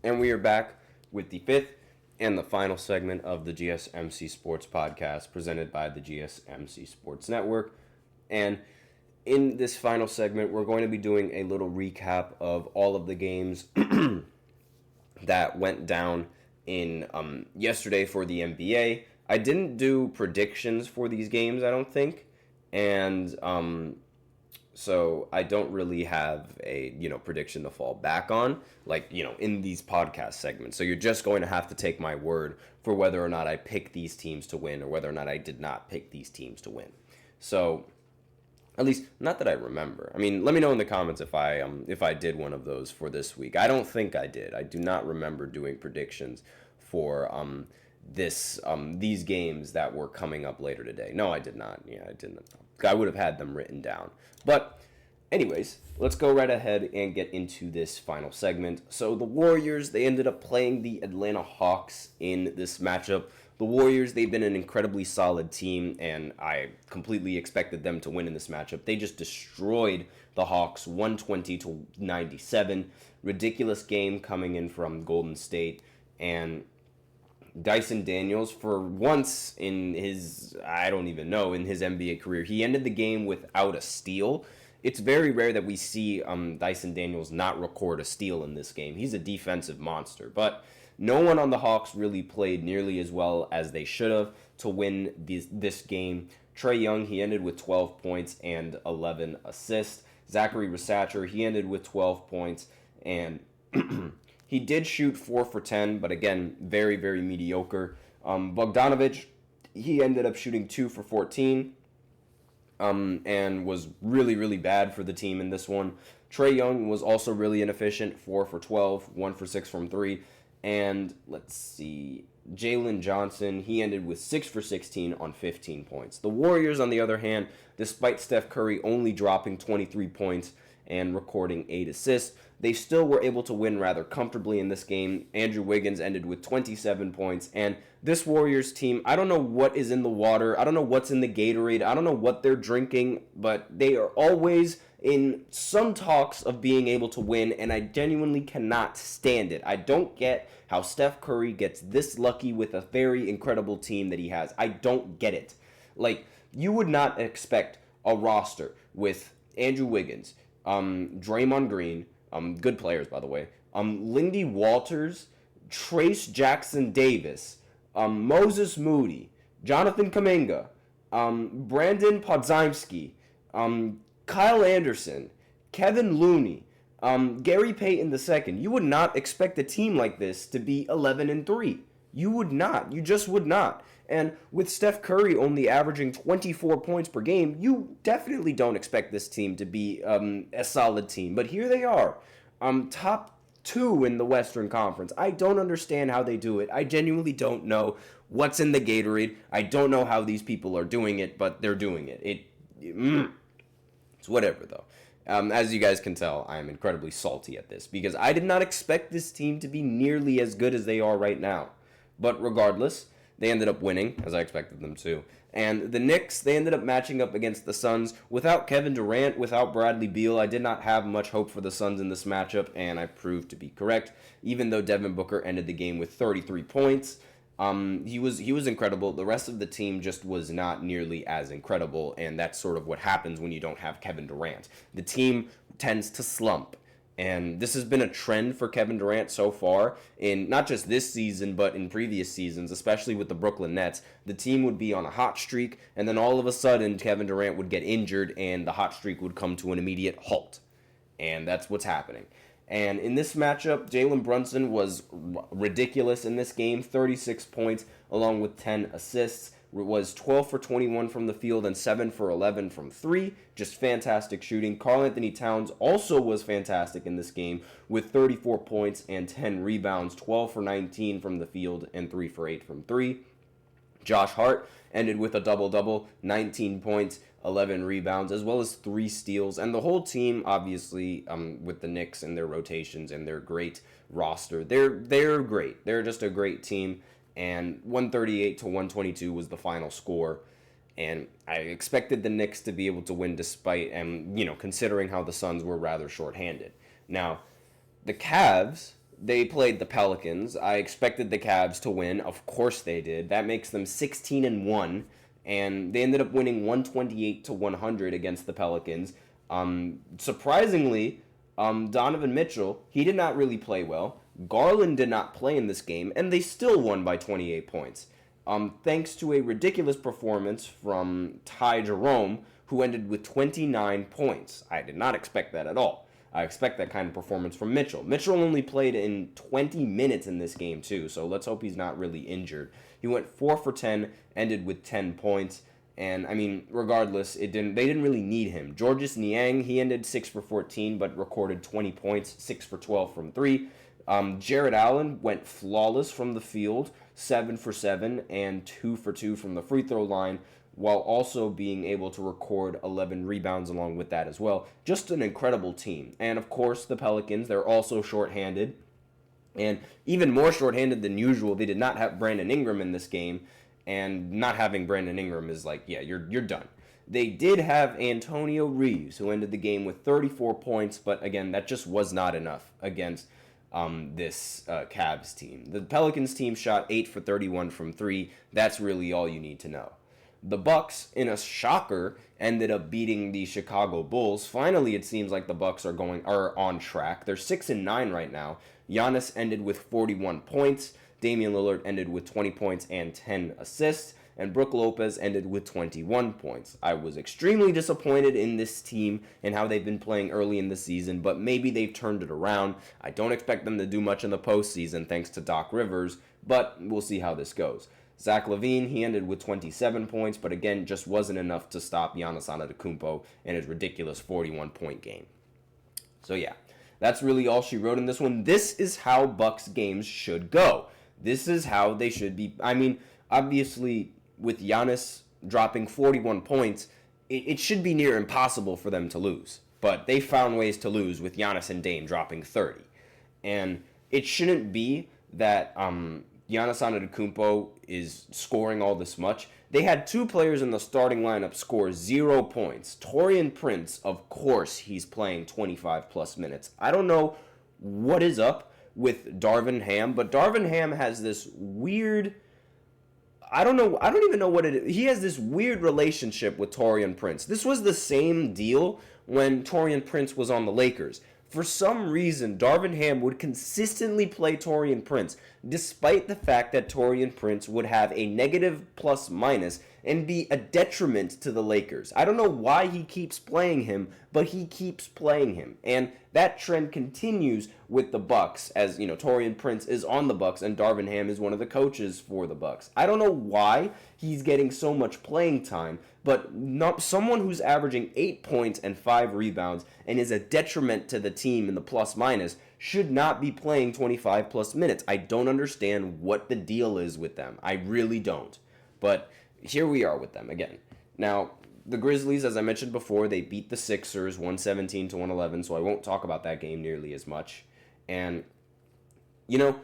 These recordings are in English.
And we are back with the fifth and the final segment of the GSMC Sports Podcast presented by the GSMC Sports Network. And in this final segment, we're going to be doing a little recap of all of the games that went down in yesterday for the NBA. I didn't do predictions for these games, I don't think. And so I don't really have a, prediction to fall back on, in these podcast segments. So you're just going to have to take my word for whether or not I picked these teams to win or whether or not I did not pick these teams to win. So, at least, not that I remember. I mean, let me know in the comments if I did one of those for this week. I don't think I did. I do not remember doing predictions for these games that were coming up later today. No, I did not. Yeah, I didn't. I would have had them written down. But anyways, let's go right ahead and get into this final segment. So the Warriors, they ended up playing the Atlanta Hawks in this matchup. The Warriors, they've been an incredibly solid team, and I completely expected them to win in this matchup. They just destroyed the Hawks 120-97. Ridiculous game coming in from Golden State, and Dyson Daniels, for once in his, in his NBA career, he ended the game without a steal. It's very rare that we see Dyson Daniels not record a steal in this game. He's a defensive monster, but no one on the Hawks really played nearly as well as they should have to win this game. Trae Young, he ended with 12 points and 11 assists. Zachary Rasacher, he ended with 12 points, and he did shoot 4 for 10, but again, very, very mediocre. Bogdanovic, he ended up shooting 2 for 14, and was really, really bad for the team in this one. Trae Young was also really inefficient, 4 for 12, 1 for 6 from 3. And let's see, Jalen Johnson, he ended with 6 for 16 on 15 points. The Warriors, on the other hand, despite Steph Curry only dropping 23 points and recording 8 assists, they still were able to win rather comfortably in this game. Andrew Wiggins ended with 27 points, and this Warriors team, I don't know what is in the water, I don't know what's in the Gatorade, I don't know what they're drinking, but they are always in some talks of being able to win, and I genuinely cannot stand it. I don't get how Steph Curry gets this lucky with a very incredible team that he has. I don't get it. You would not expect a roster with Andrew Wiggins, Draymond Green, good players, by the way, Lindy Walters, Trace Jackson Davis, Moses Moody, Jonathan Kuminga, Brandon Podziemski, Kyle Anderson, Kevin Looney, Gary Payton II. You would not expect a team like this to be 11-3. You would not. You just would not. And with Steph Curry only averaging 24 points per game, you definitely don't expect this team to be a solid team. But here they are, top 2 in the Western Conference. I don't understand how they do it. I genuinely don't know what's in the Gatorade. I don't know how these people are doing it, but they're doing it. It's whatever, though. As you guys can tell, I am incredibly salty at this because I did not expect this team to be nearly as good as they are right now. But regardless, they ended up winning, as I expected them to. And the Knicks, they ended up matching up against the Suns. Without Kevin Durant, without Bradley Beal, I did not have much hope for the Suns in this matchup, and I proved to be correct. Even though Devin Booker ended the game with 33 points, he was incredible. The rest of the team just was not nearly as incredible, and that's sort of what happens when you don't have Kevin Durant. The team tends to slump. And this has been a trend for Kevin Durant so far in not just this season, but in previous seasons, especially with the Brooklyn Nets. The team would be on a hot streak, and then all of a sudden, Kevin Durant would get injured, and the hot streak would come to an immediate halt. And that's what's happening. And in this matchup, Jalen Brunson was ridiculous in this game, 36 points along with 10 assists. Was 12 for 21 from the field and 7 for 11 from 3. Just fantastic shooting. Karl-Anthony Towns also was fantastic in this game with 34 points and 10 rebounds, 12 for 19 from the field and 3 for 8 from 3. Josh Hart ended with a double-double, 19 points, 11 rebounds, as well as 3 steals. And the whole team, obviously, with the Knicks and their rotations and their great roster, they're great. They're just a great team. And 138-122 was the final score. And I expected the Knicks to be able to win despite, and considering how the Suns were rather shorthanded. Now, the Cavs, they played the Pelicans. I expected the Cavs to win. Of course they did. That makes them 16-1, and they ended up winning 128-100 against the Pelicans. Surprisingly, Donovan Mitchell, he did not really play well. Garland did not play in this game, and they still won by 28 points. Thanks to a ridiculous performance from Ty Jerome, who ended with 29 points. I did not expect that at all. I expect that kind of performance from Mitchell. Mitchell only played in 20 minutes in this game, too, so let's hope he's not really injured. He went 4 for 10, ended with 10 points, and, I mean, regardless, they didn't really need him. Georges Niang, he ended 6 for 14, but recorded 20 points, 6 for 12 from 3. Jared Allen went flawless from the field, 7 for 7, and 2 for 2 from the free throw line, while also being able to record 11 rebounds along with that as well. Just an incredible team. And of course, the Pelicans, they're also shorthanded. And even more shorthanded than usual, they did not have Brandon Ingram in this game. And not having Brandon Ingram is like, yeah, you're done. They did have Antonio Reeves, who ended the game with 34 points. But again, that just was not enough against this Cavs team. The Pelicans team shot 8 for 31 from 3. That's really all you need to know. The Bucks, in a shocker, ended up beating the Chicago Bulls. Finally, it seems like the Bucks are on track. They're 6-9 right now. Giannis ended with 41 points. Damian Lillard ended with 20 points and 10 assists. And Brook Lopez ended with 21 points. I was extremely disappointed in this team and how they've been playing early in the season, but maybe they've turned it around. I don't expect them to do much in the postseason thanks to Doc Rivers, but we'll see how this goes. Zach LaVine, he ended with 27 points, but again, just wasn't enough to stop Giannis Antetokounmpo in his ridiculous 41-point game. So yeah, that's really all she wrote in this one. This is how Bucks games should go. This is how they should be. I mean, obviously, with Giannis dropping 41 points, it should be near impossible for them to lose. But they found ways to lose with Giannis and Dame dropping 30. And it shouldn't be that Giannis Antetokounmpo is scoring all this much. They had two players in the starting lineup score 0 points. Taurean Prince, of course, he's playing 25-plus minutes. I don't know what is up with Darvin Ham, but Darvin Ham has this weird... I don't even know what it is. He has this weird relationship with Taurean Prince. This was the same deal when Taurean Prince was on the Lakers. For some reason, Darvin Ham would consistently play Taurean Prince, despite the fact that Taurean Prince would have a negative plus-minus and be a detriment to the Lakers. I don't know why he keeps playing him, but he keeps playing him. And that trend continues with the Bucks, as, you know, Taurean Prince is on the Bucks and Darvin Ham is one of the coaches for the Bucks. I don't know why he's getting so much playing time, but not someone who's averaging 8 points and 5 rebounds and is a detriment to the team in the plus-minus should not be playing 25-plus minutes. I don't understand what the deal is with them. I really don't. But here we are with them again. Now, the Grizzlies, as I mentioned before, they beat the Sixers 117-111, so I won't talk about that game nearly as much. And, you know,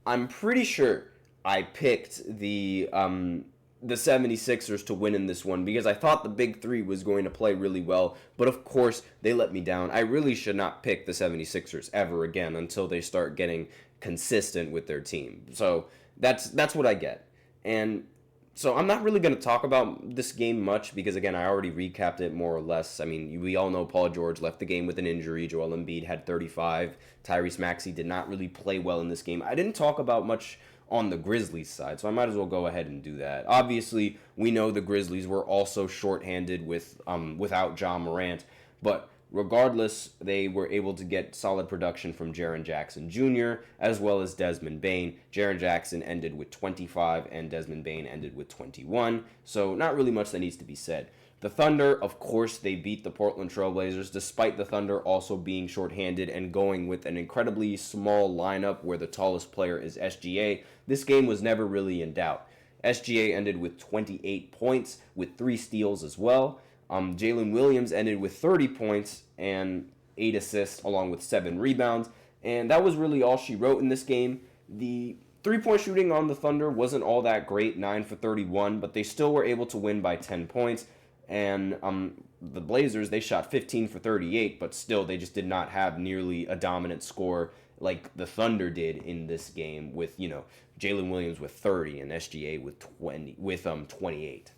I'm pretty sure I picked the 76ers to win in this one because I thought the Big Three was going to play really well, but of course they let me down. I really should not pick the 76ers ever again until they start getting consistent with their team. So that's what I get. And so I'm not really going to talk about this game much because, again, I already recapped it more or less. I mean, we all know Paul George left the game with an injury. Joel Embiid had 35. Tyrese Maxey did not really play well in this game. I didn't talk about much on the Grizzlies side, so I might as well go ahead and do that. Obviously, we know the Grizzlies were also shorthanded without Ja Morant, but regardless, they were able to get solid production from Jaren Jackson Jr. as well as Desmond Bane. Jaren Jackson ended with 25 and Desmond Bane ended with 21, so not really much that needs to be said. The Thunder, of course, they beat the Portland Trailblazers, despite the Thunder also being shorthanded and going with an incredibly small lineup where the tallest player is SGA. This game was never really in doubt. SGA ended with 28 points with 3 steals as well. Jalen Williams ended with 30 points and 8 assists along with 7 rebounds. And that was really all she wrote in this game. The three-point shooting on the Thunder wasn't all that great, 9 for 31, but they still were able to win by 10 points. And the Blazers, they shot 15 for 38, but still they just did not have nearly a dominant score like the Thunder did in this game with, Jalen Williams with 30 and SGA with 28.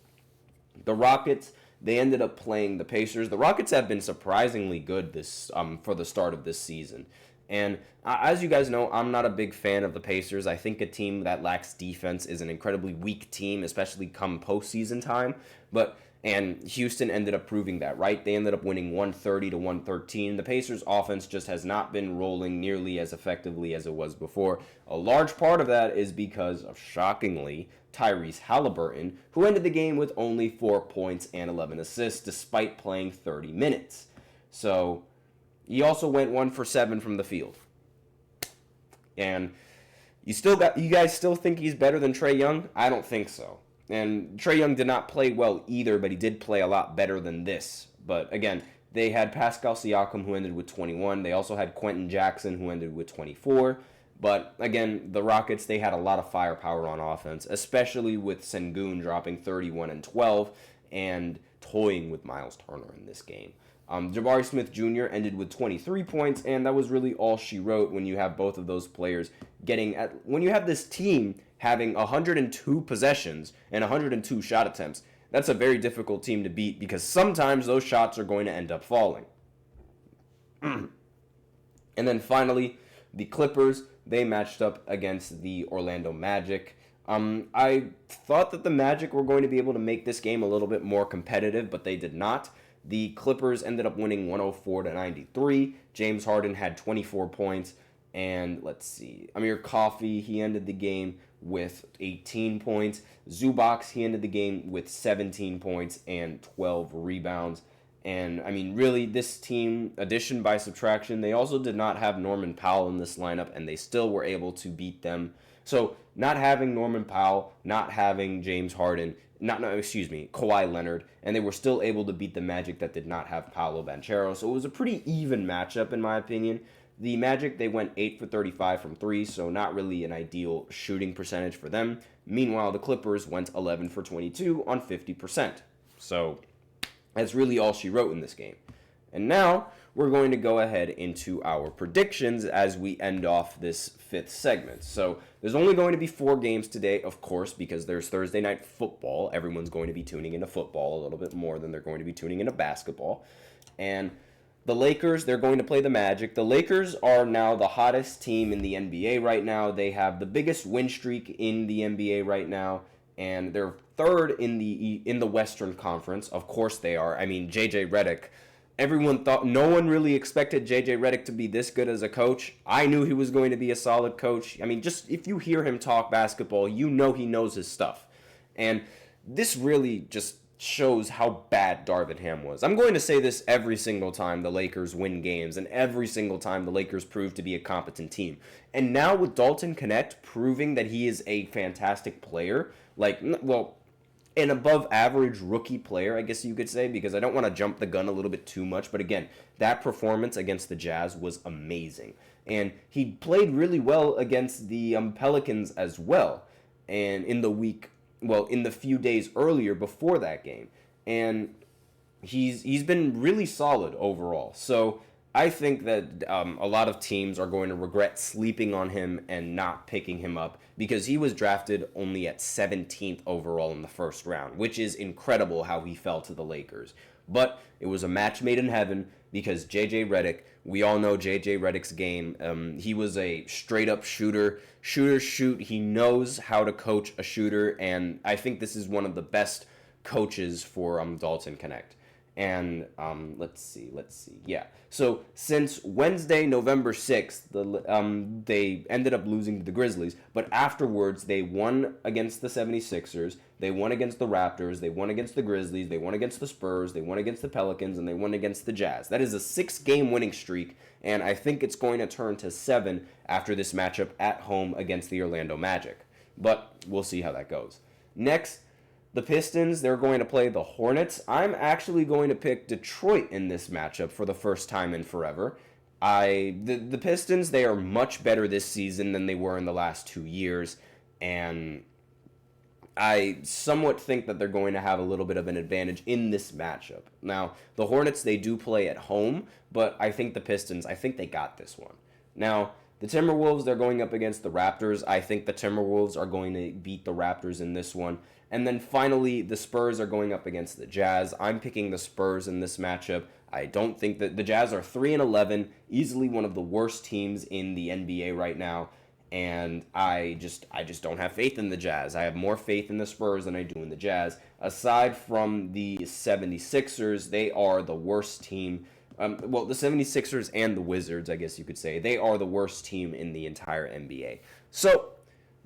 The Rockets, they ended up playing the Pacers. The Rockets have been surprisingly good this for the start of this season. And as you guys know, I'm not a big fan of the Pacers. I think a team that lacks defense is an incredibly weak team, especially come postseason time. And Houston ended up proving that, right? They ended up winning 130 to 113. The Pacers' offense just has not been rolling nearly as effectively as it was before. A large part of that is because of, shockingly, Tyrese Halliburton, who ended the game with only 4 points and 11 assists despite playing 30 minutes. So he also went 1 for 7 from the field. And you guys still think he's better than Trae Young? I don't think so. And Trae Young did not play well either, but he did play a lot better than this. But again, they had Pascal Siakam, who ended with 21. They also had Quentin Jackson, who ended with 24. But again, the Rockets, they had a lot of firepower on offense, especially with Sengun dropping 31 and 12 and toying with Miles Turner in this game. Jabari Smith Jr. ended with 23 points, and that was really all she wrote when you have both of those players when you have this team having 102 possessions and 102 shot attempts. That's a very difficult team to beat because sometimes those shots are going to end up falling. And then finally, the Clippers, they matched up against the Orlando Magic. I thought that the Magic were going to be able to make this game a little bit more competitive, but they did not. The Clippers ended up winning 104 to 93. James Harden had 24 points. And let's see, Amir Coffey, he ended the game with 18 points. Zubac, he ended the game with 17 points and 12 rebounds. And, I mean, really, this team, addition by subtraction, they also did not have Norman Powell in this lineup, and they still were able to beat them. So, not having Norman Powell, not having James Harden, Kawhi Leonard, and they were still able to beat the Magic that did not have Paolo Banchero. So, it was a pretty even matchup, in my opinion. The Magic, they went 8 for 35 from 3, so not really an ideal shooting percentage for them. Meanwhile, the Clippers went 11 for 22 on 50%. So that's really all she wrote in this game. And now we're going to go ahead into our predictions as we end off this fifth segment. So there's only going to be 4 games today, of course, because there's Thursday night football. Everyone's going to be tuning into football a little bit more than they're going to be tuning into basketball. And the Lakers, they're going to play the Magic. The Lakers are now the hottest team in the NBA right now. They have the biggest win streak in the NBA right now, and they're third in the Western Conference. Of course they are. I mean, JJ Redick. No one really expected JJ Redick to be this good as a coach. I knew he was going to be a solid coach. I mean, just if you hear him talk basketball, you know he knows his stuff. And this really just shows how bad Darvin Ham was. I'm going to say this every single time the Lakers win games and every single time the Lakers prove to be a competent team. And now with Dalton Knecht proving that he is a fantastic player, an above average rookie player, I guess you could say, because I don't want to jump the gun a little bit too much, but again, that performance against the Jazz was amazing. And he played really well against the Pelicans as well. And in the few days earlier before that game. And he's been really solid overall. So I think that a lot of teams are going to regret sleeping on him and not picking him up because he was drafted only at 17th overall in the first round, which is incredible how he fell to the Lakers. But it was a match made in heaven because JJ Redick, we all know JJ Redick's game. He was a straight-up shooter. Shooter shoot. He knows how to coach a shooter, and I think this is one of the best coaches for Dalton Knecht. And let's see. Yeah. So since Wednesday, November 6th, they ended up losing to the Grizzlies, but afterwards they won against the 76ers, they won against the Raptors, they won against the Grizzlies, they won against the Spurs, they won against the Pelicans, and they won against the Jazz. That is a 6-game winning streak, and I think it's going to turn to 7 after this matchup at home against the Orlando Magic. But we'll see how that goes. Next, the Pistons, they're going to play the Hornets. I'm actually going to pick Detroit in this matchup for the first time in forever. The Pistons, they are much better this season than they were in the last 2 years, and I somewhat think that they're going to have a little bit of an advantage in this matchup. Now, the Hornets, they do play at home, but I think the Pistons, I think they got this one. Now, The Timberwolves, they're going up against the Raptors. I think the Timberwolves are going to beat the Raptors in this one. And then finally, the Spurs are going up against the Jazz. I'm picking the Spurs in this matchup. I don't think that the Jazz are 3-11, easily one of the worst teams in the NBA right now. And I just don't have faith in the Jazz. I have more faith in the Spurs than I do in the Jazz. Aside from the 76ers, they are the worst team. The 76ers and the Wizards, I guess you could say, they are the worst team in the entire NBA. So,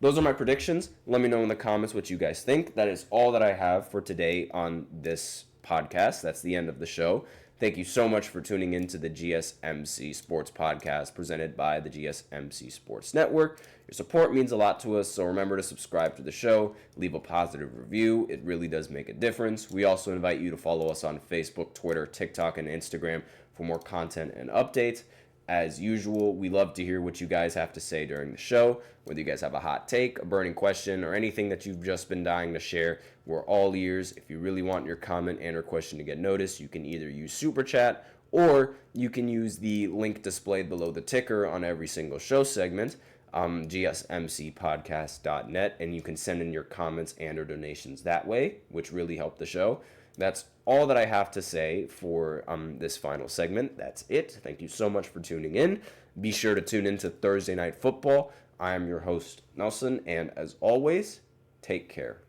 those are my predictions. Let me know in the comments what you guys think. That is all that I have for today on this podcast. That's the end of the show. Thank you so much for tuning in to the GSMC Sports Podcast presented by the GSMC Sports Network. Your support means a lot to us, so remember to subscribe to the show, leave a positive review. It really does make a difference. We also invite you to follow us on Facebook, Twitter, TikTok, and Instagram for more content and updates. As usual, we love to hear what you guys have to say during the show, whether you guys have a hot take, a burning question, or anything that you've just been dying to share. We're all ears. If you really want your comment and or question to get noticed, you can either use Super Chat or you can use the link displayed below the ticker on every single show segment, gsmcpodcast.net, and you can send in your comments and or donations that way, which really help the show. That's all that I have to say for this final segment. That's it. Thank you so much for tuning in. Be sure to tune in to Thursday Night Football. I am your host, Nelson, and as always, take care.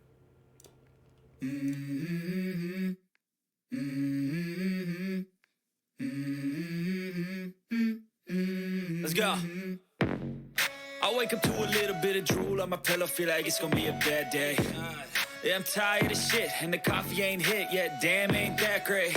Let's go. I wake up to a little bit of drool on my pillow, feel like it's gonna be a bad day. Yeah, I'm tired of shit, and the coffee ain't hit yet, damn, ain't that great.